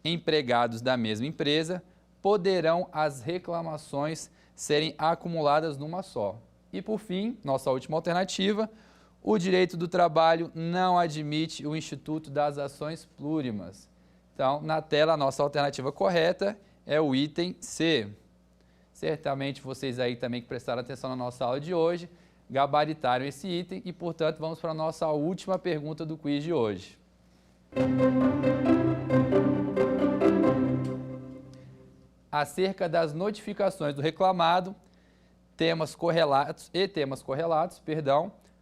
empregados da mesma empresa, poderão as reclamações serem acumuladas numa só. E, por fim, nossa última alternativa, o direito do trabalho não admite o Instituto das Ações Plurimas. Então, na tela, a nossa alternativa correta é o item C. Certamente vocês aí também que prestaram atenção na nossa aula de hoje, gabaritaram esse item e, portanto, vamos para a nossa última pergunta do quiz de hoje. Acerca das notificações do reclamado, temas correlatos,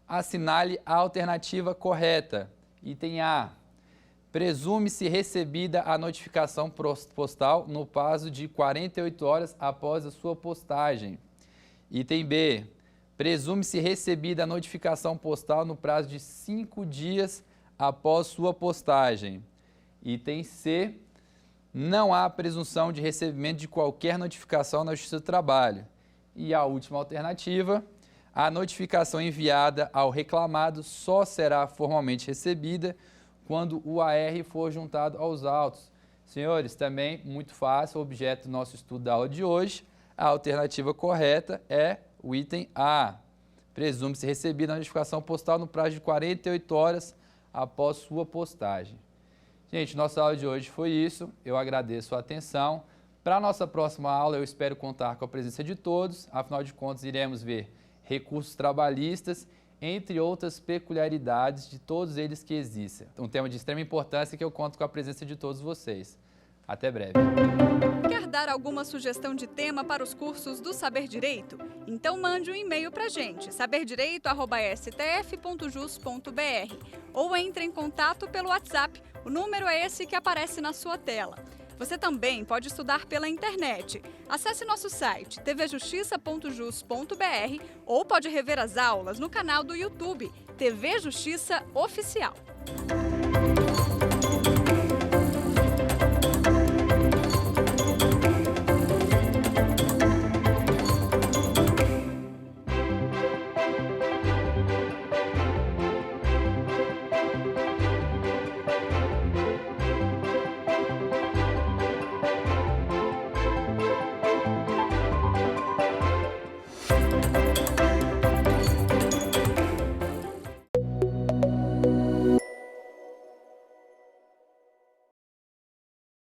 assinale a alternativa correta. Item A. Presume-se recebida a notificação postal no prazo de 48 horas após a sua postagem. Item B. Presume-se recebida a notificação postal no prazo de 5 dias após sua postagem. Item C, não há presunção de recebimento de qualquer notificação na Justiça do Trabalho. E a última alternativa, a notificação enviada ao reclamado só será formalmente recebida quando o AR for juntado aos autos. Senhores, também muito fácil, o objeto do nosso estudo da aula de hoje. A alternativa correta é o item A. Presume-se recebida a notificação postal no prazo de 48 horas após sua postagem. Gente, nossa aula de hoje foi isso. Eu agradeço a atenção. Para a nossa próxima aula, eu espero contar com a presença de todos. Afinal de contas, iremos ver recursos trabalhistas, entre outras peculiaridades de todos eles que existem. Um tema de extrema importância que eu conto com a presença de todos vocês. Até breve. Quer dar alguma sugestão de tema para os cursos do Saber Direito? Então mande um e-mail para a gente, saberdireito@stf.jus.br, ou entre em contato pelo WhatsApp. O número é esse que aparece na sua tela. Você também pode estudar pela internet. Acesse nosso site tvjustiça.jus.br ou pode rever as aulas no canal do YouTube TV Justiça Oficial.